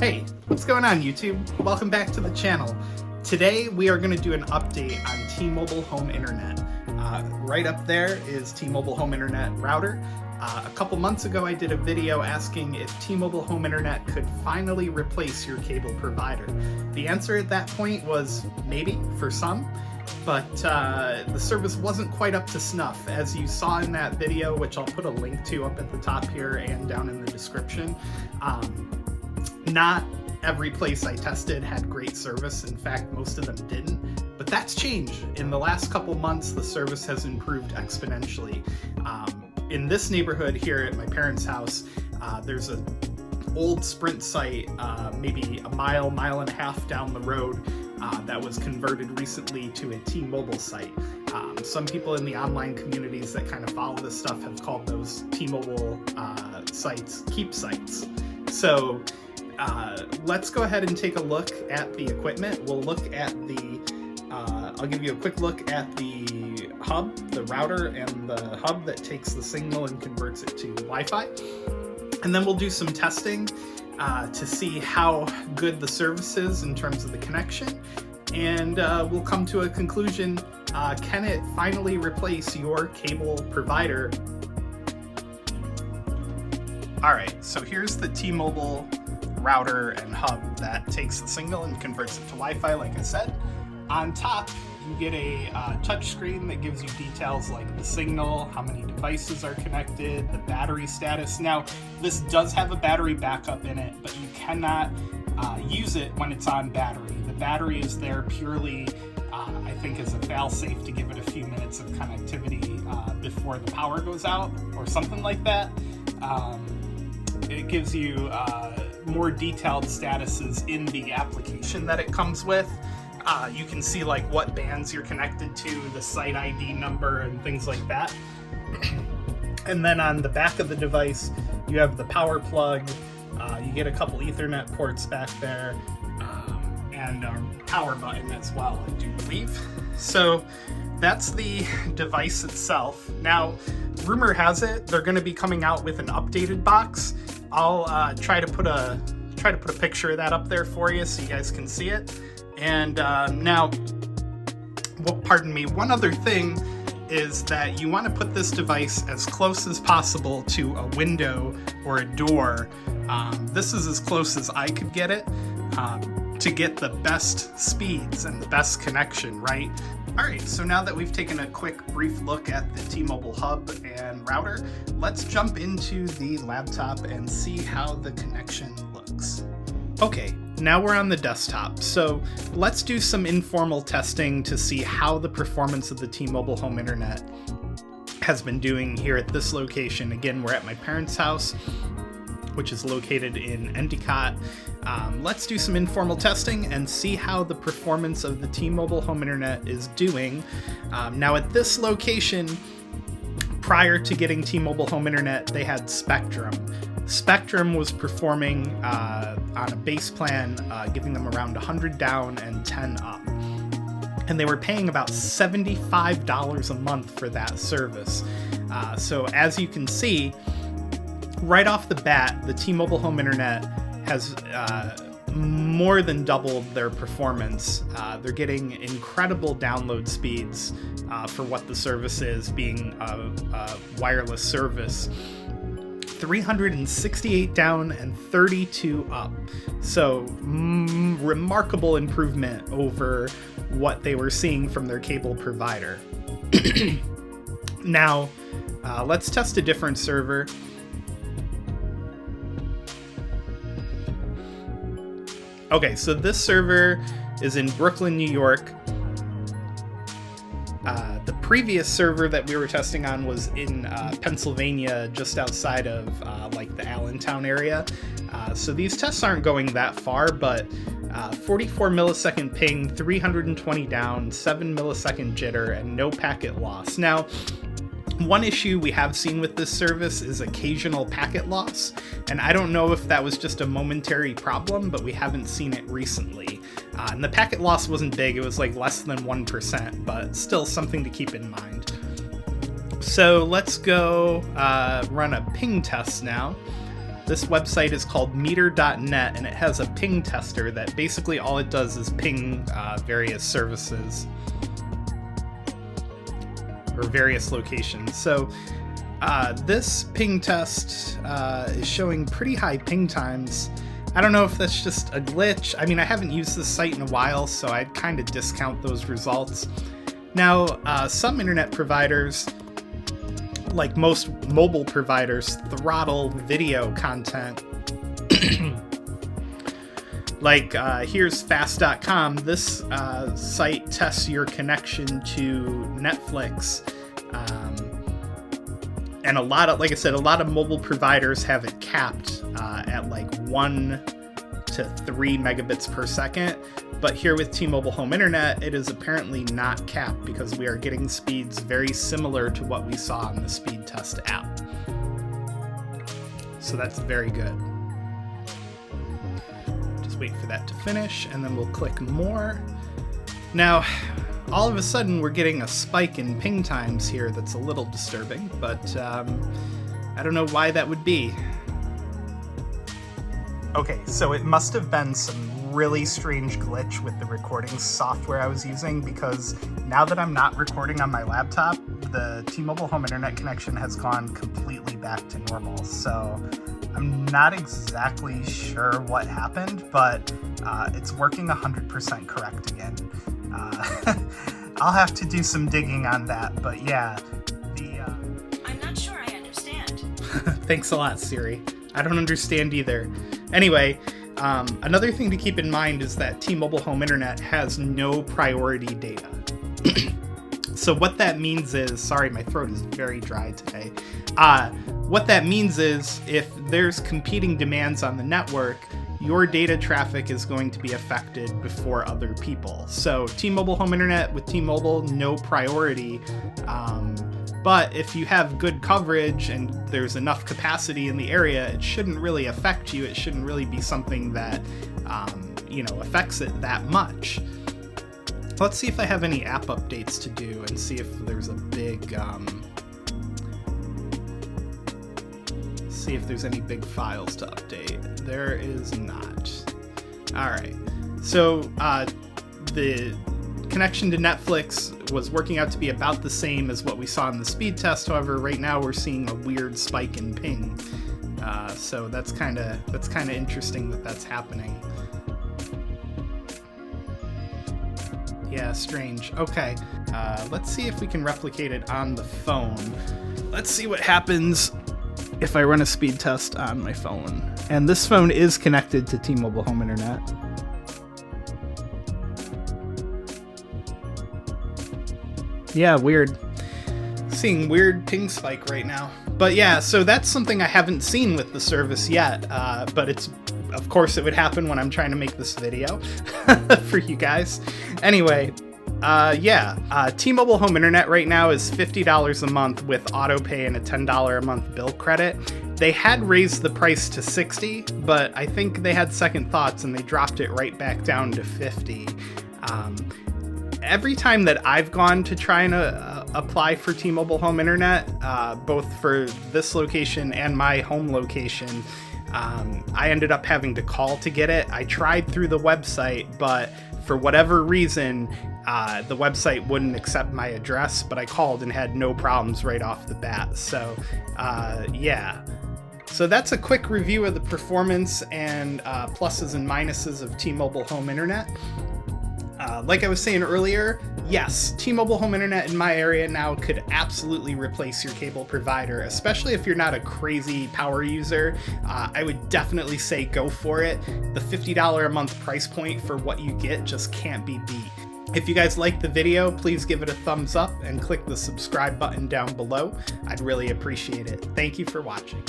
Hey, what's going on YouTube? Welcome back to the channel. Today we are going to do an update on T-Mobile Home Internet. Right up there is T-Mobile Home Internet router. A couple months ago I did a video asking if T-Mobile Home Internet could finally replace your cable provider. The answer at that point was maybe for some, but the service wasn't quite up to snuff. As you saw in that video, which I'll put a link to up at the top here and down in the description, not every place I tested had great service. In fact, most of them didn't. But that's changed. In the last couple months, the service has improved exponentially. In this neighborhood here at my parents' house, there's an old Sprint site, maybe a mile and a half down the road, that was converted recently to a T-Mobile site. Some people in the online communities that kind of follow this stuff have called those T-Mobile sites keep sites. So let's go ahead and take a look at the equipment. We'll look at the, I'll give you a quick look at the hub, the router, and the hub that takes the signal and converts it to Wi-Fi. And then we'll do some testing to see how good the service is in terms of the connection. And we'll come to a conclusion. Can it finally replace your cable provider? All right, so here's the T-Mobile router and hub that takes the signal and converts it to Wi-Fi, like I said. On top, you get a touch screen that gives you details like the signal, how many devices are connected, the battery status. Now, this does have a battery backup in it, but you cannot use it when it's on battery. The battery is there purely, I think, as a fail-safe to give it a few minutes of connectivity before the power goes out, or something like that. It gives you more detailed statuses in the application that it comes with. You can see like what bands you're connected to, the site ID number, and things like that. And then on the back of the device, you have the power plug. You get a couple Ethernet ports back there, and a power button as well, I do believe. So that's the device itself. Now, rumor has it they're going to be coming out with an updated box. I'll try to put a picture of that up there for you so you guys can see it. And now, well, pardon me, one other thing is that you want to put this device as close as possible to a window or a door. This is as close as I could get it to get the best speeds and the best connection, right? All right, so now that we've taken a quick brief look at the T-Mobile hub and router, let's jump into the laptop and see how the connection looks. Okay, now we're on the desktop, so let's do some informal testing to see how the performance of the T-Mobile Home Internet has been doing here at this location. Again, we're at my parents' house, which is located in Endicott. Let's do some informal testing and see how the performance of the T-Mobile Home Internet is doing. Now at this location, prior to getting T-Mobile Home Internet, they had Spectrum. Spectrum was performing on a base plan, giving them around 100 down and 10 up. And they were paying about $75 a month for that service. So as you can see, right off the bat, the T-Mobile Home Internet has more than doubled their performance. They're getting incredible download speeds for what the service is, being a wireless service. 368 down and 32 up. So remarkable improvement over what they were seeing from their cable provider. Now, let's test a different server. Okay, so this server is in Brooklyn, New York. The previous server that we were testing on was in Pennsylvania, just outside of like the Allentown area. So these tests aren't going that far, but 44 millisecond ping, 320 down, 7 millisecond jitter, and no packet loss. Now, one issue we have seen with this service is occasional packet loss, and I don't know if that was just a momentary problem, but we haven't seen it recently. And the packet loss wasn't big, it was like less than 1%, but still something to keep in mind. So let's go run a ping test now. This website is called meter.net, and it has a ping tester that basically all it does is ping various services or various locations. So this ping test is showing pretty high ping times. I don't know if that's just a glitch. I mean, I haven't used this site in a while, so I'd kind of discount those results. Now, some internet providers, like most mobile providers, throttle video content. Like here's fast.com. This site tests your connection to Netflix. And a lot of, like I said, a lot of mobile providers have it capped at like 1 to 3 megabits per second. But here with T-Mobile Home Internet, it is apparently not capped because we are getting speeds very similar to what we saw in the speed test app. So that's very good. Just wait for that to finish, and then we'll click more. Now, all of a sudden, we're getting a spike in ping times here that's a little disturbing, but I don't know why that would be. Okay, so it must have been some really strange glitch with the recording software I was using, because now that I'm not recording on my laptop, the T-Mobile Home Internet connection has gone completely back to normal. So I'm not exactly sure what happened, but it's working 100% correct again. I'll have to do some digging on that, but yeah. I'm not sure I understand. Thanks a lot, Siri. I don't understand either. Anyway, another thing to keep in mind is that T-Mobile Home Internet has no priority data. So what that means is, sorry, my throat is very dry today. What that means is if there's competing demands on the network, your data traffic is going to be affected before other people. So T-Mobile Home Internet with T-Mobile, no priority. But if you have good coverage and there's enough capacity in the area, it shouldn't really affect you. It shouldn't really be something that, affects it that much. Let's see if I have any app updates to do and see if there's a big, see if there's any big files to update. There is not. All right. So the connection to Netflix was working out to be about the same as what we saw in the speed test. However, right now we're seeing a weird spike in ping. So that's kind of interesting that that's happening. Yeah, strange. Okay, let's see if we can replicate it on the phone. Let's see what happens if I run a speed test on my phone. And this phone is connected to T-Mobile Home Internet. Yeah, weird. Seeing weird ping spike right now. But yeah, so that's something I haven't seen with the service yet. But it's, of course, it would happen when I'm trying to make this video for you guys. Anyway, T-Mobile Home Internet right now is $50 a month with auto pay and a $10 a month bill credit. They had raised the price to $60, but I think they had second thoughts and they dropped it right back down to $50. Every time that I've gone to try and apply for T-Mobile Home Internet, both for this location and my home location, I ended up having to call to get it. I tried through the website, but for whatever reason, the website wouldn't accept my address, but I called and had no problems right off the bat. So, yeah. So that's a quick review of the performance and pluses and minuses of T-Mobile Home Internet. Like I was saying earlier, yes, T-Mobile Home Internet in my area now could absolutely replace your cable provider, especially if you're not a crazy power user. I would definitely say go for it. The $50 a month price point for what you get just can't be beat. If you guys liked the video, please give it a thumbs up and click the subscribe button down below. I'd really appreciate it. Thank you for watching.